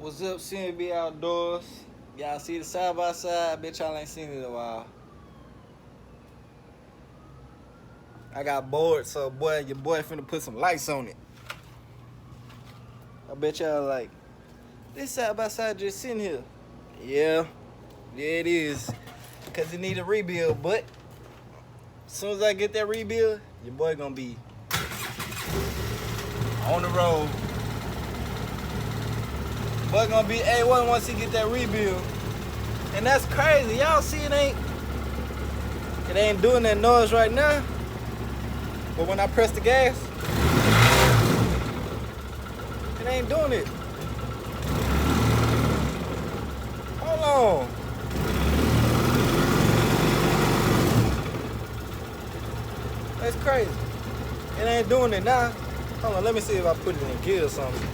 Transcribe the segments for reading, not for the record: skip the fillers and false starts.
What's up, Cnboutdoors? Y'all see the side by side? Bet y'all ain't seen it in a while. I got bored, so boy, your boy finna put some lights on it. I bet y'all like, this side by side just sitting here. Yeah, it is. Cause it need a rebuild, but as soon as I get that rebuild, your boy gonna be on the road. Boy gonna be A1 once he get that rebuild. And that's crazy. Y'all see it ain't doing that noise right now. But when I press the gas, it ain't doing it. Hold on. That's crazy. It ain't doing it now. Hold on, let me see if I put it in gear or something.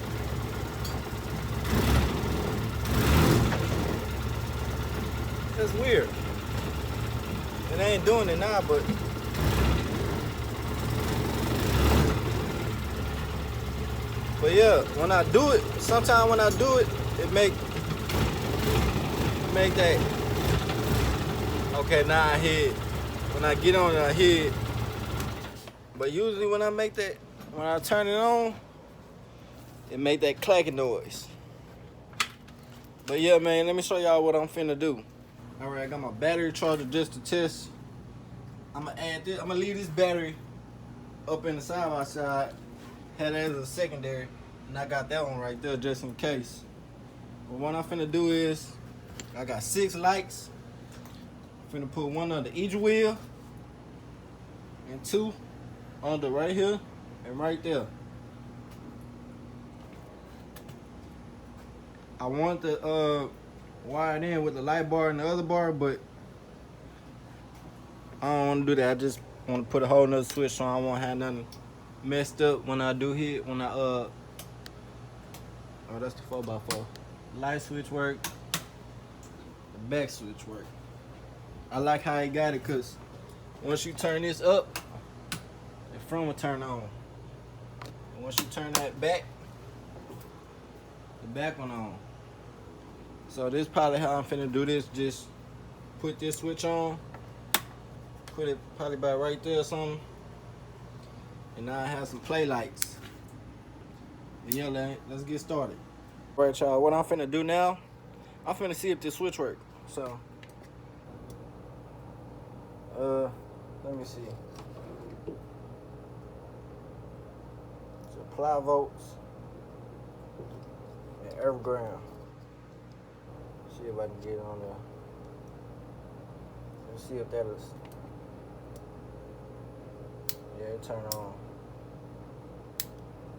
That's weird. It ain't doing it now, but yeah, when I do it, sometimes when I do it, it make that. Okay, now I hear it. When I get on it, I hear it. But usually when I turn it on, it make that clacking noise. But yeah, man, let me show y'all what I'm finna do. All right, I got my battery charger just to test. I'm gonna add this. I'm gonna leave this battery up in the side by side. Had it as a secondary, and I got that one right there just in case. But what I'm finna do is, I got 6 lights. I'm finna put one under each wheel, and 2 under right here and right there. I want to wire it in with the light bar and the other bar, but I don't want to do that. I just want to put a whole nother switch so I won't have nothing messed up when I do hit. When I oh, that's the 4x4. Light switch work. The back switch work. I like how he got it, cause once you turn this up, the front will turn on. And once you turn that back, the back one on. So this is probably how I'm finna do this. Just put this switch on, put it probably about right there or something, and now I have some play lights. But yeah, let's get started. All right, y'all, what I'm finna do now, I'm finna see if this switch work. So, let me see. Supply volts and Evergrande. See if I can get it on there. Let's see if that is. Yeah, it turned on.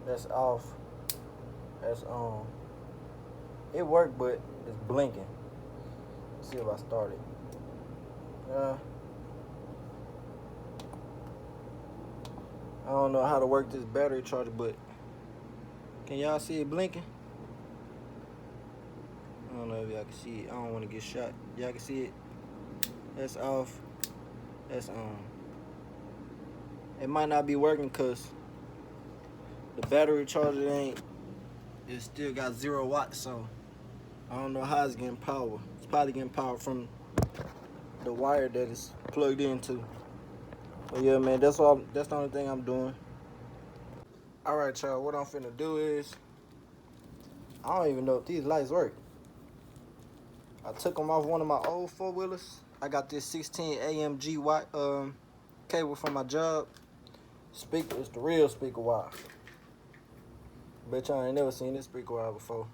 That's off. That's on. It worked, but it's blinking. Let's see if I start it. I don't know how to work this battery charger, but can y'all see it blinking? I don't know if y'all can see it. I don't want to get shot. Y'all can see it. That's off. That's on. It might not be working because the battery charger it still got 0 watts, so I don't know how it's getting power. It's probably getting power from the wire that it's plugged into. But yeah, man, that's the only thing I'm doing. All right, y'all, what I'm finna do is, I don't even know if these lights work. I took them off one of my old 4-wheelers. I got this 16 AMG cable from my job. Speaker, it's the real speaker wire. Bet y'all ain't never seen this speaker wire before.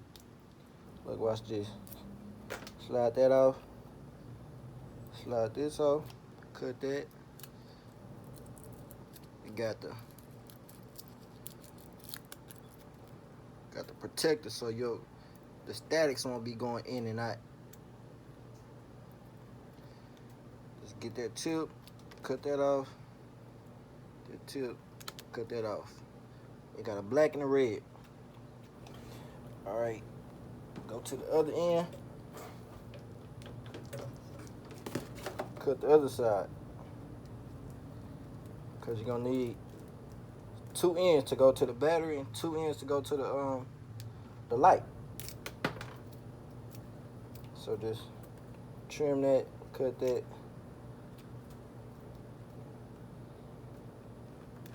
Look, watch this. Slide that off. Slide this off. Cut that. You got the protector, so the statics won't be going in and out. Just get that tip, cut that off. That tip, cut that off. It got a black and a red. All right, go to the other end. Cut the other side, because you're gonna need 2 ends to go to the battery and 2 ends to go to the light. So just trim that, cut that.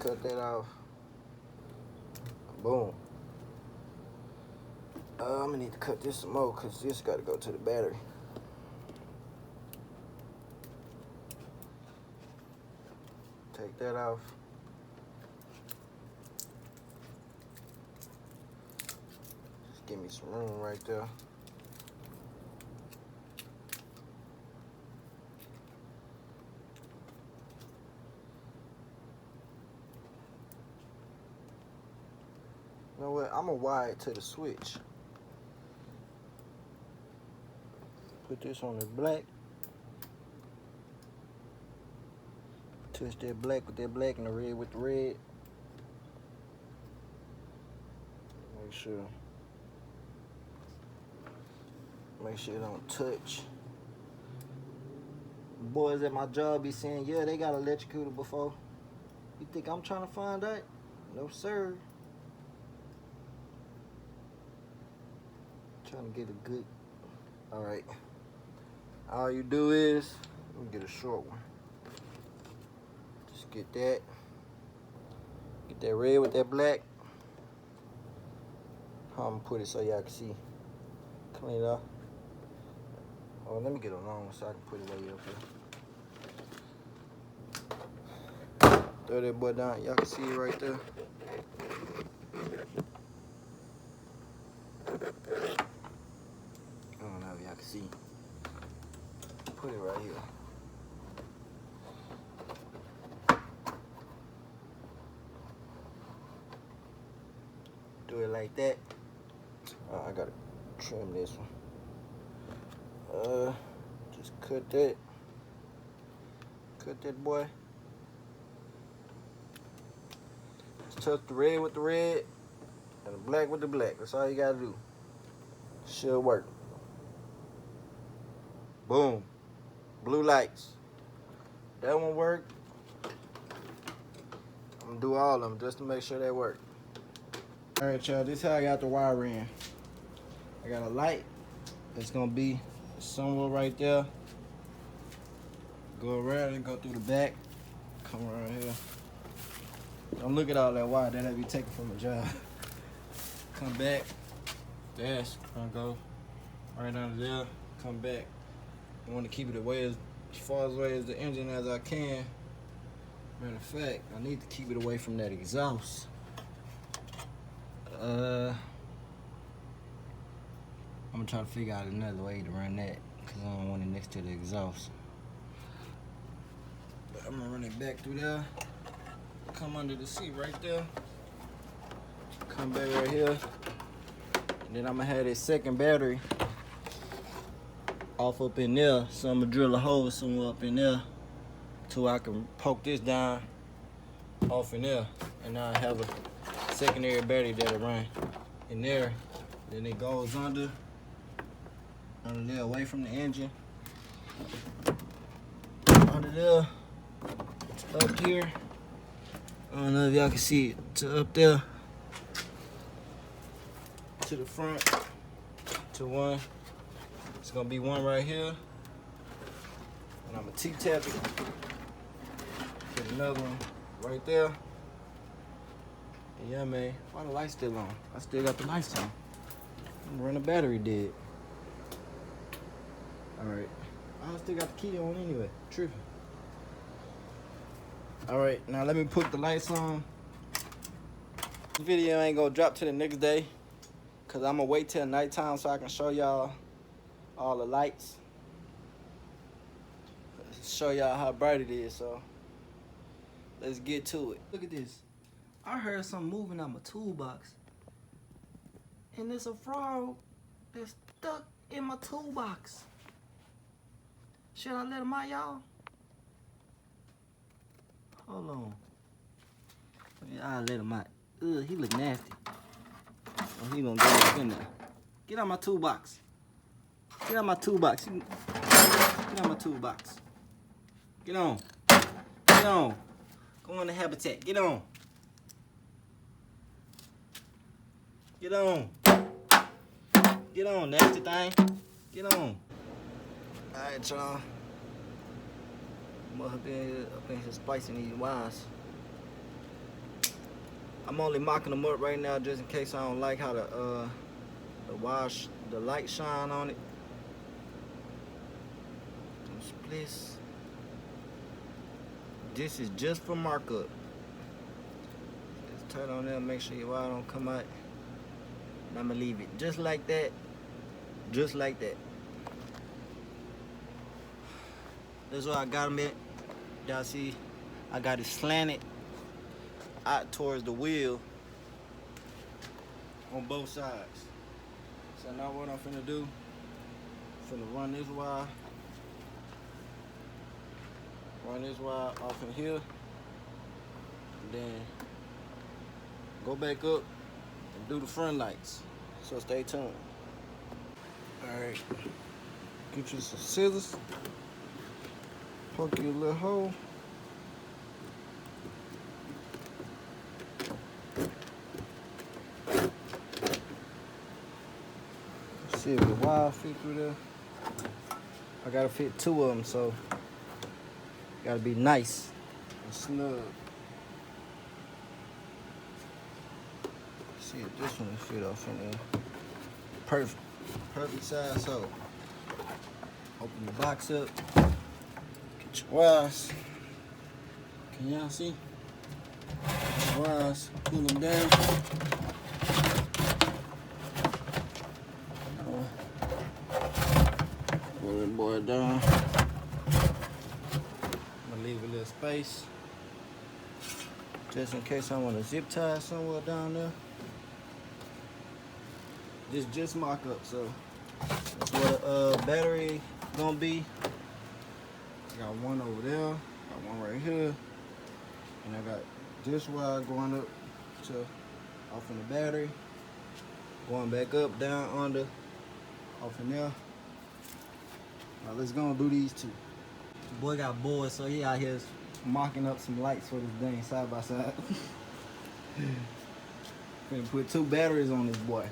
Cut that off. Boom. I'm gonna need to cut this some more because this gotta go to the battery. Take that off. Just give me some room right there. You know what? I'm gonna wire it to the switch. Put this on the black. Touch that black with that black and the red with the red. Make sure it don't touch. Boys at my job be saying, yeah, they got electrocuted before. You think I'm trying to find out? No, sir. Trying to get a good. All right. All you do is, let me get a short one. Just get that. Get that red with that black. I'm gonna put it so y'all can see. Clean it up. Oh, let me get a long one so I can put it way up here. Throw that boy down. Y'all can see it right there. I don't know if y'all can see. Put it right here. Do it like that. I gotta trim this one. Just cut that. Cut that boy. Just touch the red with the red and the black with the black. That's all you gotta do. Should work. Boom. Blue lights. That one worked. I'm gonna do all of them just to make sure they work. All right, y'all, this is how I got the wire in. I got a light that's gonna be somewhere right there. Go around and go through the back. Come around here. Don't look at all that wire that I be taking from the job. Come back. Dash, gonna go right under there. Come back. I want to keep it away as far away as the engine as I can. Matter of fact, I need to keep it away from that exhaust. I'm gonna try to figure out another way to run that because I don't want it next to the exhaust. But I'm gonna run it back through there. Come under the seat right there. Come back right here. And then I'm gonna have this second battery off up in there. So I'm gonna drill a hole somewhere up in there so I can poke this down off in there. And now I have a secondary battery that'll run in there. Then it goes under there away from the engine. Under there, to up here. I don't know if y'all can see it, to up there. To the front, to one. It's gonna be one right here. And I'm gonna T-tap it. Put another one right there. And yeah, man, why the lights still on? I still got the lights on. I'm gonna run the battery dead. Alright. I still got the key on anyway. Tripping. Alright, now let me put the lights on. This video ain't gonna drop till the next day. Cause I'm gonna wait till nighttime so I can show y'all all the lights. Show y'all how bright it is, so let's get to it. Look at this. I heard something moving out my toolbox. And there's a frog that's stuck in my toolbox. Should I let him out, y'all? Hold on. Yeah, I'll let him out. Ugh, he look nasty. Oh, he gonna go back in there. Get out my toolbox. Get out my toolbox. Get out my toolbox. Get on. Get on. Go in the habitat. Get on. Get on. Get on, nasty thing. Get on. Alright, y'all. I'm up in here splicing these wires. I'm only mocking them up right now just in case I don't like how the wire, the light shine on it. Them splits. This is just for markup. Just turn on there, make sure your wire don't come out. And I'm gonna leave it just like that. Just like that. That's where I got them at. Y'all see, I got it slanted out towards the wheel on both sides. So now what I'm finna do, finna run this wire off in here, and then go back up and do the front lights. So stay tuned. Alright, get you some scissors, poke your little hole. See if the wire fit through there. I gotta fit 2 of them, so gotta be nice and snug. See if this one fit off in there. Perfect size. So open the box up, get your wires. Can y'all see? Get your wires, pull them down. Pull that boy down. I'm gonna leave a little space just in case I want to zip tie somewhere down there. This just mock up, so that's what a battery gonna be. I got one over there, got one right here, and I got this wire going up to off in the battery, going back up, down, under, off in there. Now let's go and do these two. The boy got bored, so he out here mocking up some lights for this thing side by side. Gonna put 2 batteries on this boy.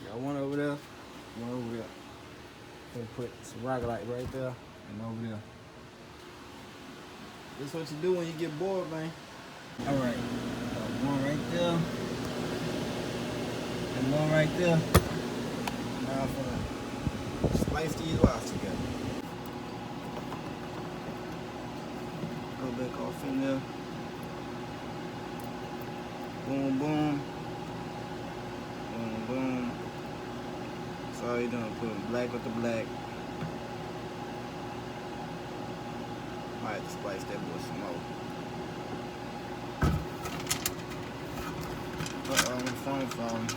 Got one over there, one over there. Gonna put some rocket light right there and over there. This is what you do when you get bored, man. All right, got one right there and one right there. Now I'm gonna splice these wires together. Go back off in there. Boom, boom. Boom, boom. That's all you're doing, putting black with the black. Might have to splice that boy some more. My phone falling.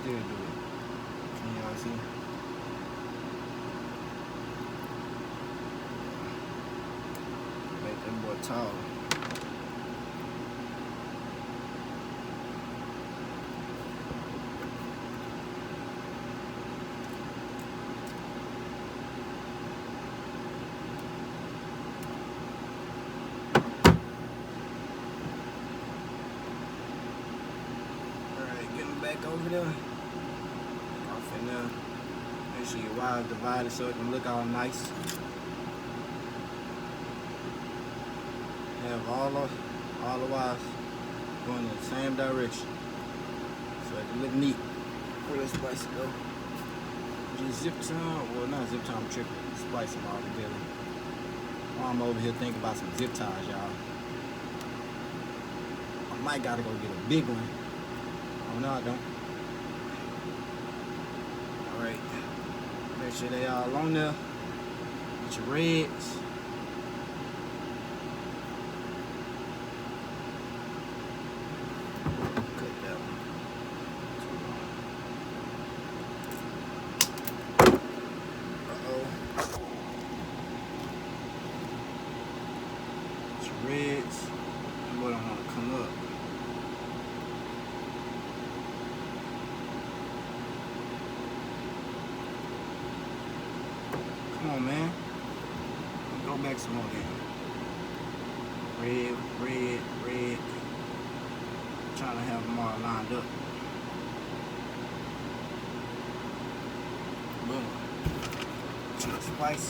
Still do it. Can y'all see? Make that boy tall. Back over there, off in there. Make sure your wires divided so it can look all nice. Have all the wires going in the same direction so it can look neat. Where this splice go? Just zip tie, well not zip tie, I'm tripping. Splice them all together. While I'm over here thinking about some zip ties, y'all. I might gotta go get a big one. Oh no, I don't. Alright. Make sure they all on there. Get your reds. Cut that one. Uh-oh. Get your reds. That boy don't want to come up. Come on, man. Go back some more then. Red, red, red. I'm trying to have them all lined up. Boom. Try to spice.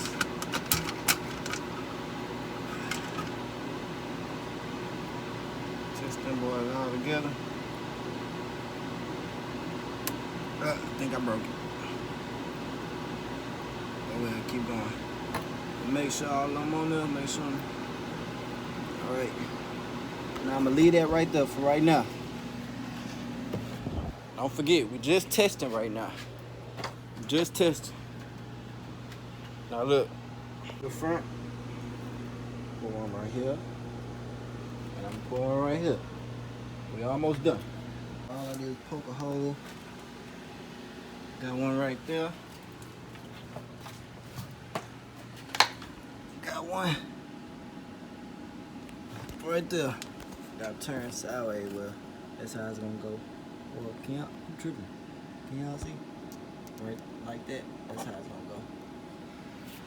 Test them boys all together. I think I broke it. Go ahead, keep going. Make sure all of them on there. Make sure. All right. Now I'm gonna leave that right there for right now. Don't forget, we just testing right now. Just testing. Now look, the front. Pull one right here, and I'm pulling one right here. We almost done. All I do is poke a hole. Got one right there. Got one right there. Got to turn sideways. Well, that's how it's gonna go. Well, can y'all? I'm tripping. Can y'all see? Right, like that. That's how it's gonna go.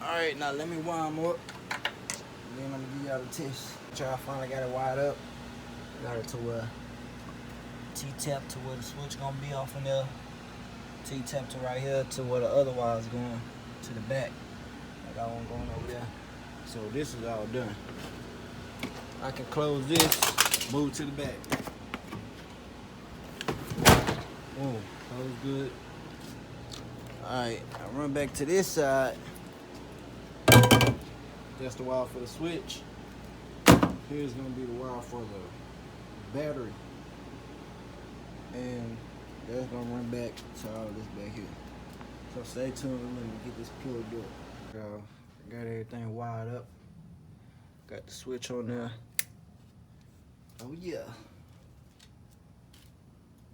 All right, now let me warm up. Then I'm gonna give y'all the test. I finally got it wired up. Got it to where T-tap to where the switch gonna be off in there. T-tap to right here to where the other wire's going to the back. I got one going over there. So this is all done. I can close this, move to the back. Boom, close good. Alright, I run back to this side. That's the wire for the switch. Here's gonna be the wire for the battery. And that's gonna run back to all this back here. So stay tuned and let me get this plugged up. Got everything wired up. Got the switch on there. Oh yeah.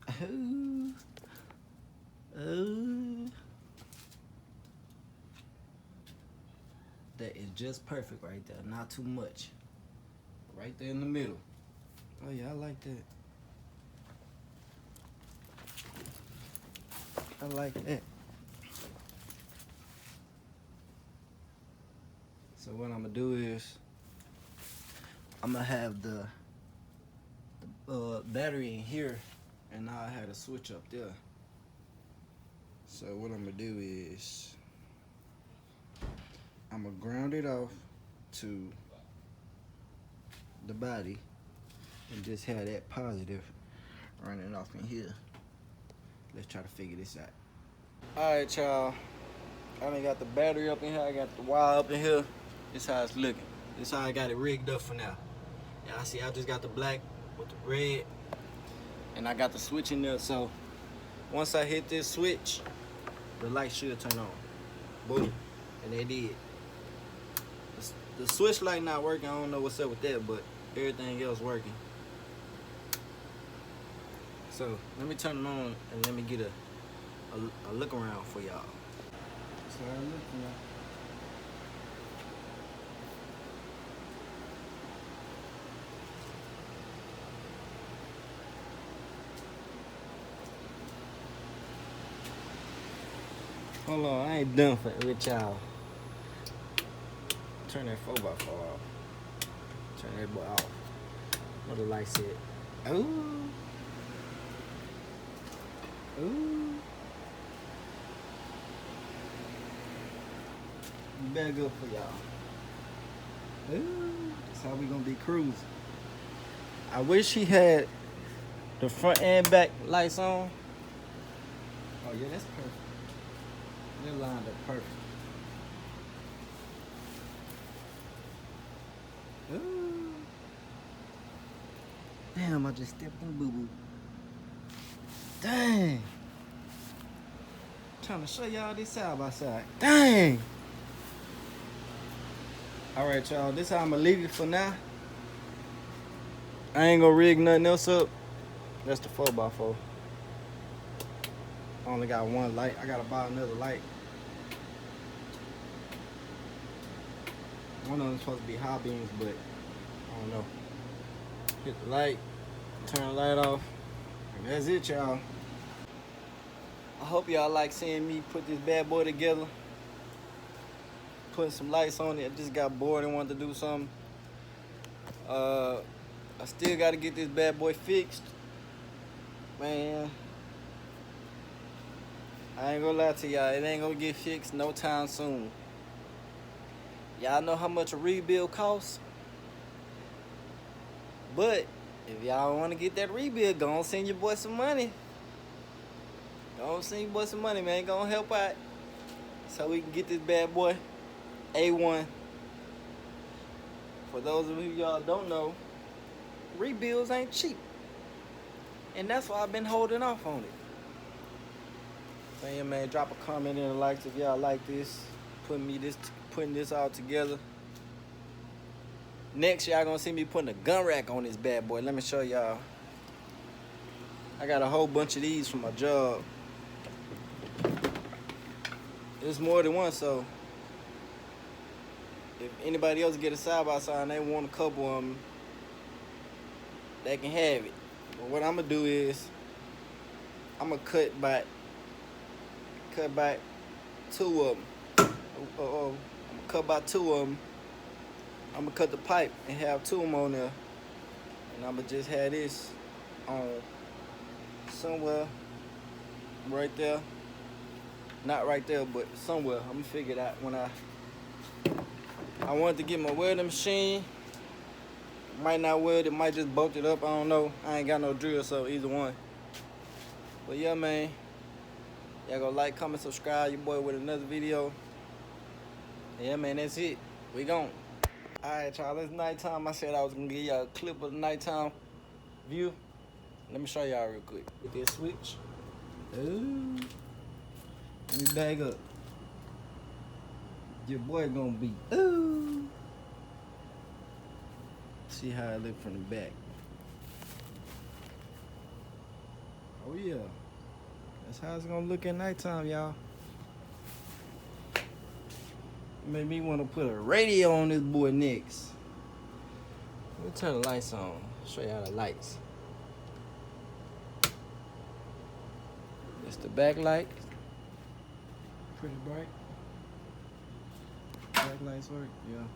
Oh. Oh. That is just perfect right there. Not too much. Right there in the middle. Oh yeah, I like that. I like that. So what I'm gonna do is I'm gonna have the battery in here, and I'll have the switch up there. So what I'm gonna do is I'm gonna ground it off to the body and just have that positive running off in here. Let's try to figure this out. Alright, y'all. I done got the battery up in here. I got the wire up in here. This how it's looking. This how I got it rigged up for now. Y'all see, I just got the black with the red, and I got the switch in there. So once I hit this switch, the light should turn on. Boom. And they did. The switch light not working. I don't know what's up with that, but everything else working. So let me turn it on and let me get a look around for y'all. So I'm looking at. Hold on, I ain't done with y'all. Turn that 4x4 off. Turn that boy off. What the light said. Ooh. Ooh. Better go for y'all. Ooh. That's how we gonna be cruising. I wish he had the front and back lights on. Oh yeah, that's perfect. They're lined up perfect. Ooh. Damn, I just stepped in boo-boo. Dang. Trying to show y'all this side by side. Dang. Alright, y'all. This is how I'm going to leave it for now. I ain't going to rig nothing else up. That's the 4x4. I only got one light. I got to buy another light. One of them supposed to be high beams, but I don't know. Hit the light, turn the light off, and that's it, y'all. I hope y'all like seeing me put this bad boy together. Putting some lights on it. I just got bored and wanted to do something. I still got to get this bad boy fixed. Man, I ain't gonna lie to y'all. It ain't gonna get fixed no time soon. Y'all know how much a rebuild costs. But if y'all want to get that rebuild, go on send your boy some money. Go on send your boy some money, man. Go on help out so we can get this bad boy A1. For those of you y'all don't know, rebuilds ain't cheap. And that's why I've been holding off on it. So yeah, man, drop a comment in the likes if y'all like this. Putting this all together. Next, y'all gonna see me putting a gun rack on this bad boy. Let me show y'all. I got a whole bunch of these from my job. There's more than one, so if anybody else get a side by side and they want a couple of them, they can have it. But what I'm gonna do is I'm gonna cut back 2 of them. I'm gonna cut by 2 of them. I'm gonna cut the pipe and have 2 of them on there, and I'm gonna just have this on somewhere right there. Not right there, but somewhere. I'm gonna figure it out when I wanted to get my welding machine. Might not weld it, might just bolt it up. I don't know. I ain't got no drill, so either one. But yeah, man. Y'all go like, comment, subscribe. Your boy with another video. Yeah, man, that's it. We gone. Alright, y'all. It's nighttime. I said I was gonna give y'all a clip of the nighttime view. Let me show y'all real quick. Get this switch. Ooh. Let me bag up. Your boy gonna be ooh. See how it look from the back. Oh yeah. That's how it's gonna look at nighttime, y'all. Made me wanna put a radio on this boy next. Let me turn the lights on. Show y'all the lights. It's the back light. Pretty bright. Back lights work, yeah.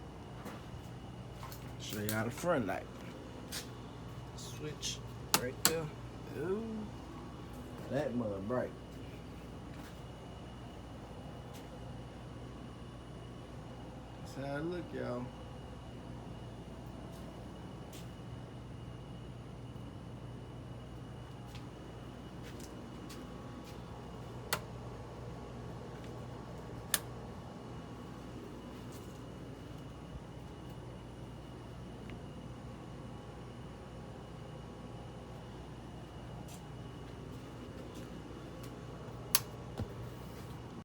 Show y'all the front light. Switch right there. Ooh, that mother bright. That's how it look, y'all.